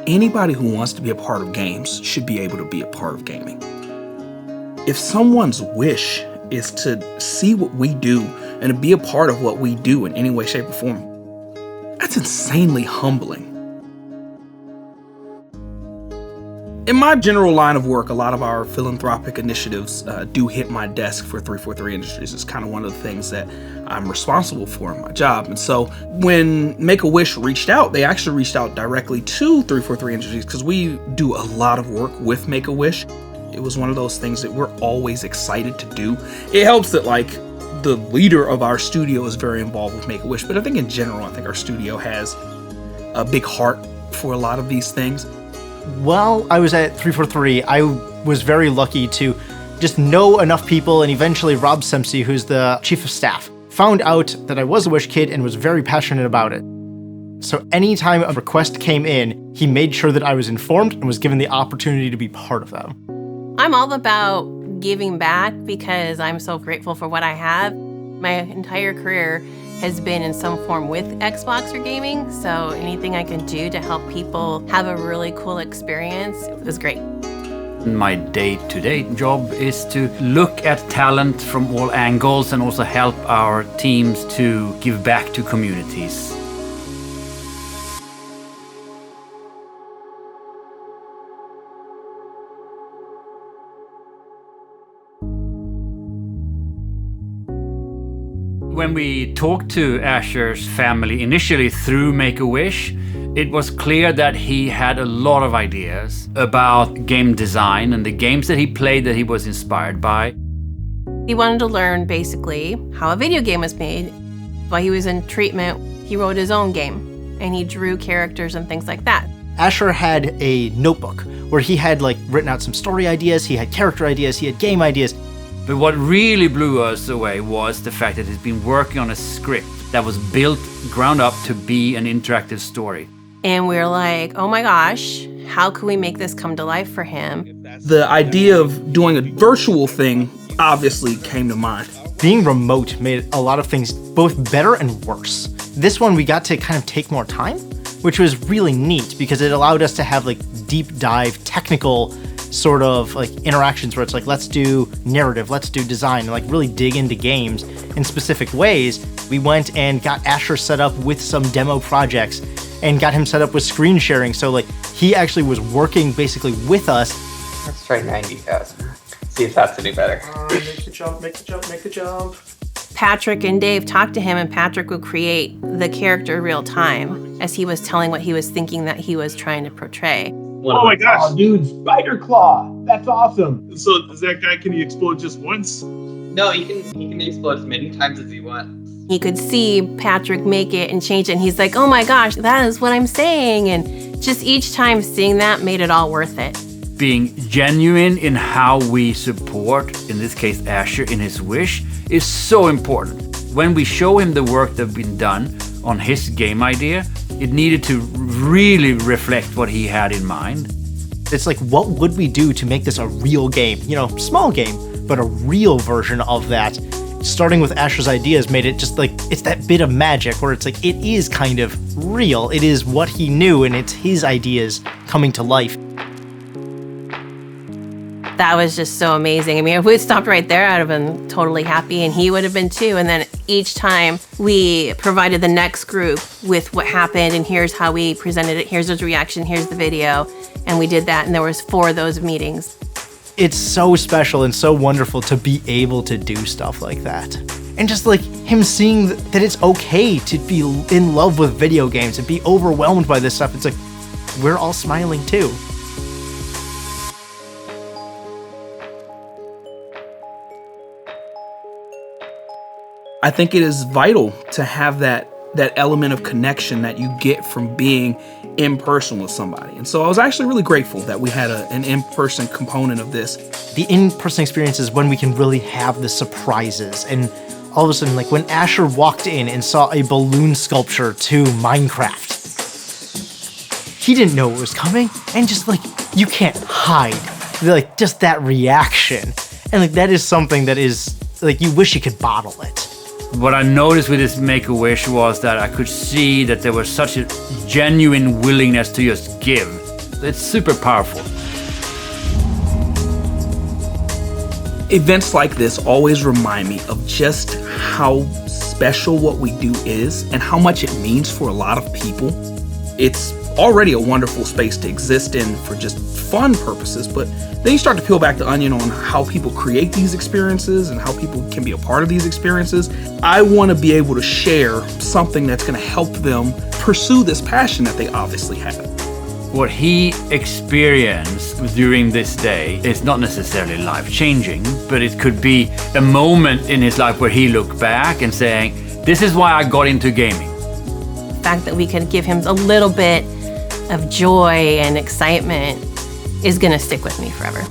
anybody who wants to be a part of games should be able to be a part of gaming. If someone's wish is to see what we do and to be a part of what we do in any way, shape, or form, that's insanely humbling. In my general line of work, a lot of our philanthropic initiatives do hit my desk for 343 Industries. It's kind of one of the things that I'm responsible for in my job. And so when Make-A-Wish reached out, they actually reached out directly to 343 Industries because we do a lot of work with Make-A-Wish. It was one of those things that we're always excited to do. It helps that the leader of our studio is very involved with Make-A-Wish, but I think in general, I think our studio has a big heart for a lot of these things. While I was at 343, I was very lucky to just know enough people, and eventually Rob Sempsey, who's the chief of staff, found out that I was a Wish kid and was very passionate about it. So anytime a request came in, he made sure that I was informed and was given the opportunity to be part of them. I'm all about giving back because I'm so grateful for what I have. My entire career has been in some form with Xbox or gaming, so anything I can do to help people have a really cool experience is great. My day-to-day job is to look at talent from all angles and also help our teams to give back to communities. When we talked to Asher's family initially through Make-A-Wish, it was clear that he had a lot of ideas about game design and the games that he played that he was inspired by. He wanted to learn basically how a video game was made. While he was in treatment, he wrote his own game and he drew characters and things like that. Asher had a notebook where he had written out some story ideas, he had character ideas, he had game ideas. But what really blew us away was the fact that he's been working on a script that was built ground up to be an interactive story. And we're like, oh my gosh, how can we make this come to life for him? The idea of doing a virtual thing obviously came to mind. Being remote made a lot of things both better and worse. This one we got to kind of take more time, which was really neat because it allowed us to have deep dive technical sort of interactions where it's let's do narrative, let's do design, and really dig into games in specific ways. We went and got Asher set up with some demo projects and got him set up with screen sharing. So he actually was working basically with us. Let's try 90,000. See if that's any better. Make the jump, make the jump, make the jump. Patrick and Dave talked to him and Patrick would create the character real time as he was telling what he was thinking that he was trying to portray. Oh my gosh. Oh, dude, Spider Claw. That's awesome. So is that guy, can he explode just once? No, he can explode as many times as he wants. He could see Patrick make it and change it, and he's like, oh my gosh, that is what I'm saying. And just each time seeing that made it all worth it. Being genuine in how we support, in this case Asher, in his wish, is so important. When we show him the work that's been done on his game idea, it needed to really reflect what he had in mind. It's what would we do to make this a real game? Small game, but a real version of that. Starting with Asher's ideas made it just it's that bit of magic where it's it is kind of real. It is what he knew and it's his ideas coming to life. That was just so amazing. I mean, if we'd stopped right there, I'd have been totally happy and he would have been too. And then each time we provided the next group with what happened and here's how we presented it, here's his reaction, here's the video. And we did that and there was 4 of those meetings. It's so special and so wonderful to be able to do stuff like that. And just him seeing that it's okay to be in love with video games and be overwhelmed by this stuff. It's we're all smiling too. I think it is vital to have that element of connection that you get from being in person with somebody. And so I was actually really grateful that we had an in-person component of this. The in-person experience is when we can really have the surprises. And all of a sudden, when Asher walked in and saw a balloon sculpture to Minecraft, he didn't know it was coming. And just you can't hide just that reaction. And that is something that is you wish you could bottle it. What I noticed with this Make-A-Wish was that I could see that there was such a genuine willingness to just give. It's super powerful. Events like this always remind me of just how special what we do is and how much it means for a lot of people. It's already a wonderful space to exist in for just fun purposes, but then you start to peel back the onion on how people create these experiences and how people can be a part of these experiences. I want to be able to share something that's going to help them pursue this passion that they obviously have. What he experienced during this day is not necessarily life-changing, but it could be a moment in his life where he looked back and saying, this is why I got into gaming. The fact that we could give him a little bit of joy and excitement is going to stick with me forever.